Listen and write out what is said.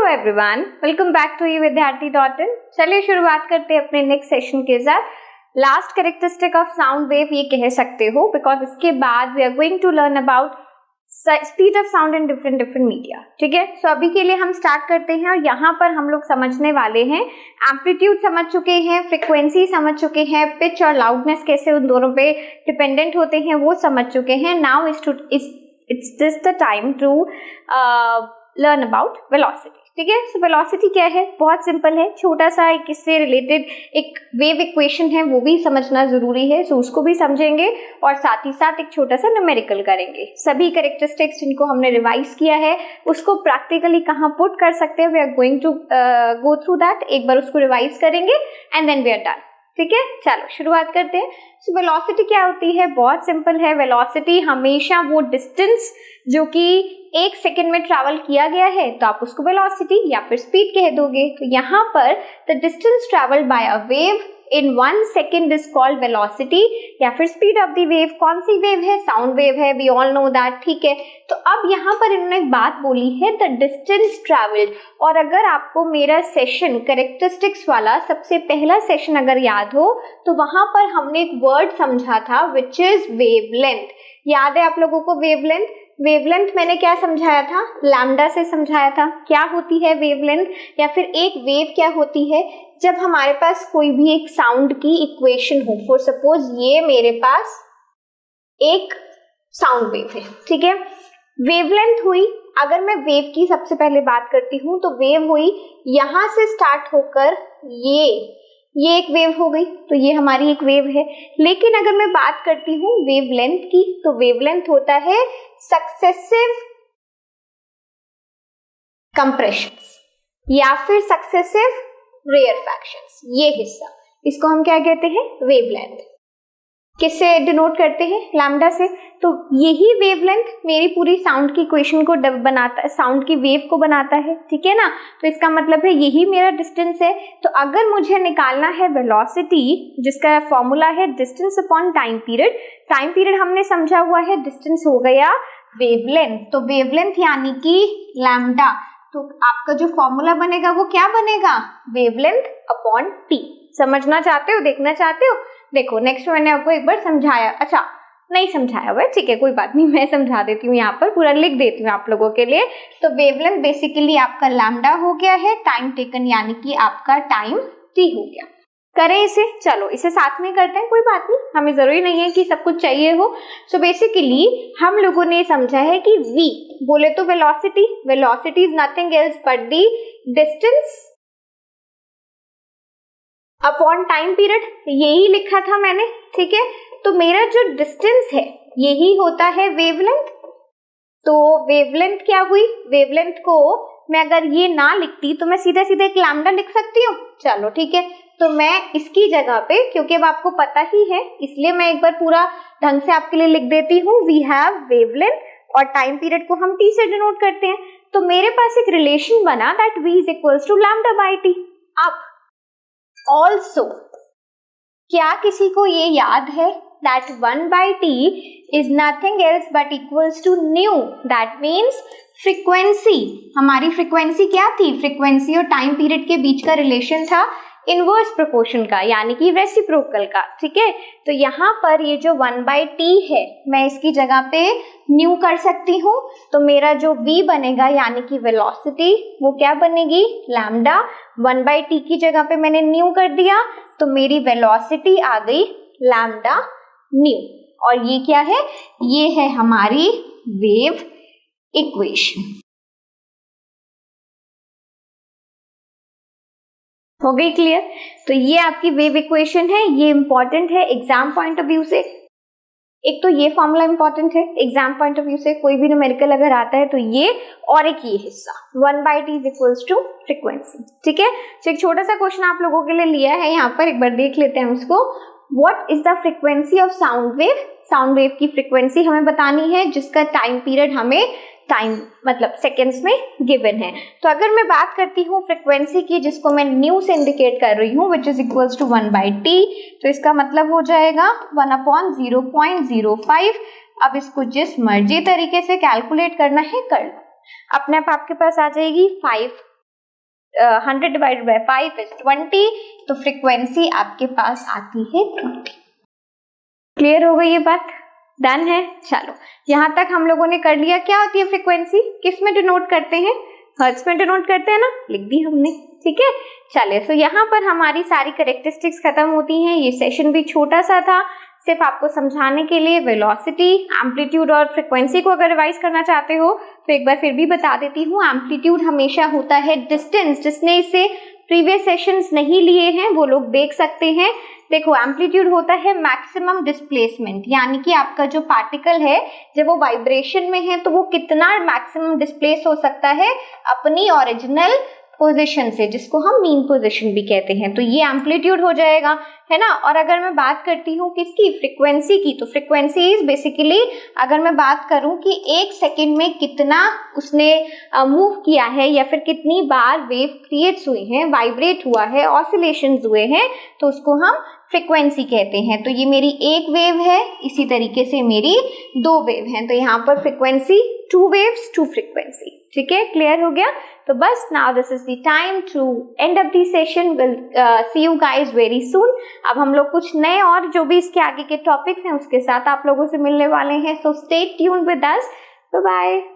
Hello everyone, welcome back to विद्यार्थी.in। चलिए शुरुआत करते हैं अपने नेक्स्ट सेशन के साथ। Last characteristic of sound wave ये कह सकते हो, बिकॉज इसके बाद we are going to learn about speed of sound in different media. ठीक है, सो अभी के लिए हम स्टार्ट करते हैं और यहाँ पर हम लोग समझने वाले हैं एम्पलीट्यूड समझ चुके हैं, फ्रीक्वेंसी समझ चुके हैं, पिच और लाउडनेस कैसे उन दोनों पे डिपेंडेंट होते हैं वो समझ चुके हैं। Now it's this the time to learn about velocity. ठीक है, सो वेलोसिटी क्या है, बहुत सिंपल है, छोटा सा एक इससे रिलेटेड एक वेव इक्वेशन है, वो भी समझना जरूरी है। सो उसको भी समझेंगे और साथ ही साथ एक छोटा सा न्यूमेरिकल करेंगे। सभी कैरेक्टरिस्टिक्स जिनको हमने रिवाइज किया है उसको प्रैक्टिकली कहाँ पुट कर सकते हैं, we are going to go through that. एक बार उसको रिवाइज करेंगे and then we are done. ठीक है, चलो शुरुआत करते हैं। सो वेलोसिटी क्या होती है, बहुत सिंपल है। वेलोसिटी हमेशा वो डिस्टेंस जो कि 1 सेकेंड में ट्रैवल किया गया है तो आप उसको वेलोसिटी या फिर स्पीड कह दोगे। तो यहाँ पर the distance travelled bye a wave in 1 second is called velocity या फिर स्पीड ऑफ द वेव। कौन सी वेव है, साउंड वेव है, वी ऑल नो दैट। ठीक है, तो अब यहाँ पर इन्होंने एक बात बोली है द डिस्टेंस ट्रैवल्ड। और अगर आपको मेरा सेशन कैरेक्टरिस्टिक्स वाला सबसे पहला सेशन अगर याद हो तो वहां पर हमने एक वर्ड समझा था विच इज वेवलेंथ। याद है आप लोगों को वेवलेंथ? वेवलेंथ मैंने क्या समझाया था, लैम्डा से समझाया था। क्या होती है वेवलेंथ या फिर एक वेव क्या होती है, जब हमारे पास कोई भी एक साउंड की इक्वेशन हो। फॉर सपोज ये मेरे पास एक साउंड वेव है, ठीक है, वेवलेंथ हुई। अगर मैं वेव की सबसे पहले बात करती हूँ तो वेव हुई यहां से स्टार्ट होकर ये एक वेव हो गई, तो ये हमारी एक वेव है। लेकिन अगर मैं बात करती हूँ वेवलेंथ की तो वेवलेंथ होता है सक्सेसिव कंप्रेशंस या फिर सक्सेसिव रेयरफैक्शंस। ये हिस्सा, इसको हम क्या कहते हैं, वेवलेंथ। किससे डिनोट करते हैं, लैम्डा से। तो यही वेवलेंथ मेरी पूरी साउंड की इक्वेशन को बनाता है, साउंड की वेव को बनाता है। ठीक है ना, तो इसका मतलब है यही मेरा डिस्टेंस है। तो अगर मुझे निकालना है वेलोसिटी जिसका फॉर्मूला है distance upon time period, time period हमने समझा हुआ है, डिस्टेंस हो गया वेवलेंथ। तो वेवलेंथ यानी कि लैम्डा, तो आपका जो फॉर्मूला बनेगा वो क्या बनेगा, वेवलेंथ अपॉन टी। समझना चाहते हो, देखना चाहते हो? देखो नेक्स्ट मैंने आपको एक बार समझाया, अच्छा नहीं समझाया हुआ है, ठीक है कोई बात नहीं, मैं समझा देती हूँ, यहाँ पर पूरा लिख देती हूँ आप लोगों के लिए। तो वेवलेंथ बेसिकली आपका लैम्डा हो गया है, टाइम टेकन यानी कि आपका टाइम टी हो गया। करें इसे, चलो इसे साथ में करते हैं, कोई बात नहीं, हमें जरूरी नहीं है कि सब कुछ चाहिए हो। सो बेसिकली हम लोगों ने समझा है कि v बोले तो velocity is nothing else but the distance upon time period, यही लिखा था मैंने। ठीक है, तो मेरा जो डिस्टेंस है यही होता है वेवलेंथ। तो वेवलेंथ क्या हुई, वेवलेंथ को मैं अगर ये ना लिखती तो मैं सीधा सीधा एक लैम्डा लिख सकती हूँ। चलो ठीक है, तो मैं इसकी जगह पे, क्योंकि अब आपको पता ही है इसलिए मैं एक बार पूरा ढंग से आपके लिए लिख देती हूँ। वी हैव वेवलेंथ और टाइम पीरियड को हम टी से डिनोट करते हैं। तो मेरे पास एक रिलेशन बना that v is equals to lambda by T. अब ऑल्सो क्या किसी को ये याद है that 1 by t is nothing else but equals to nu, that means frequency। हमारी फ्रीक्वेंसी क्या थी, फ्रीक्वेंसी और टाइम पीरियड के बीच का रिलेशन था इनवर्स प्रोपोर्शन का, यानी कि रेसिप्रोकल का। ठीक है, तो यहाँ पर ये जो 1 by t है मैं इसकी जगह पे न्यू कर सकती हूँ। तो मेरा जो v बनेगा यानी कि वेलोसिटी वो क्या बनेगी, लैम्डा। 1 by t की जगह पे मैंने न्यू कर दिया तो मेरी वेलोसिटी आ गई लैम्डा न्यू। और ये क्या है, ये है हमारी वेव इक्वेशन। हो गई क्लियर? तो ये आपकी वेव इक्वेशन है, ये इंपॉर्टेंट है एग्जाम पॉइंट ऑफ व्यू से। एक तो ये फॉर्मूला इंपॉर्टेंट है एग्जाम पॉइंट ऑफ व्यू से, कोई भी न्यूमेरिकल अगर आता है तो ये, और एक ये हिस्सा 1 by t is equals to frequency. ठीक है, तो एक छोटा सा क्वेश्चन आप लोगों के लिए लिया है यहाँ पर, एक बार देख लेते हैं उसको। What is the frequency of sound wave? Sound wave की फ्रीक्वेंसी हमें बतानी है जिसका टाइम पीरियड हमें टाइम मतलब सेकेंड्स में गिवन है। तो अगर मैं बात करती हूँ फ्रीक्वेंसी की जिसको मैं न्यू से इंडिकेट कर रही हूँ which is equals to 1 by t, तो इसका मतलब हो जाएगा 1/0.05। अब इसको जिस मर्जी तरीके से कैलकुलेट करना है कर लो, अपने आप आपके पास आ जाएगी 5 100 डिवाइडेड बाय 5 इज 20, तो फ्रीक्वेंसी आपके पास आती है 20। क्लियर हो गई ये बात? डन है। चलो यहाँ तक हम लोगों ने कर लिया। क्या होती है फ्रीक्वेंसी, किस में डिनोट करते हैं? हर्ट्ज में डिनोट करते हैं ना, लिख दी हमने, ठीक है। चलिए, सो यहाँ पर हमारी सारी कैरेक्टरिस्टिक्स खत्म होती हैं। ये सेशन भी छोटा सा था, सिर्फ आपको समझाने के लिए। वेलोसिटी, एम्पलीट्यूड और फ्रीक्वेंसी को अगर रिवाइज करना चाहते हो तो एक बार फिर भी बता देती हूँ। एम्पलीट्यूड हमेशा होता है डिस्टेंस, जिसने इसे प्रीवियस सेशंस नहीं लिए हैं वो लोग देख सकते हैं। देखो, एम्पलीट्यूड होता है मैक्सिमम डिस्प्लेसमेंट, यानी कि आपका जो पार्टिकल है जब वो वाइब्रेशन में है तो वो कितना मैक्सिमम डिस्प्लेस हो सकता है अपनी ओरिजिनल पोजीशन से, जिसको हम मीन पोजीशन भी कहते हैं। तो ये एम्पलीट्यूड हो जाएगा, है ना। और अगर मैं बात करती हूँ किसकी, फ्रीक्वेंसी की, तो फ्रीक्वेंसी इज बेसिकली, अगर मैं बात करूँ कि एक सेकेंड में कितना उसने मूव किया है या फिर कितनी बार वेव क्रिएट्स हुई हैं, वाइब्रेट हुआ है, ऑसिलेशंस हुए हैं, तो उसको हम फ्रीक्वेंसी कहते हैं। तो ये मेरी एक वेव है, इसी तरीके से मेरी 2 वेव हैं, तो यहाँ पर फ्रीक्वेंसी 2 वेव्स 2 फ्रीक्वेंसी, ठीक है। क्लियर हो गया? तो बस now this is the time to end up the session. Will see you guys very soon. अब हम लोग कुछ नए और जो भी इसके आगे के टॉपिक्स हैं उसके साथ आप लोगों से मिलने वाले हैं, so stay tuned with us. Bye bye.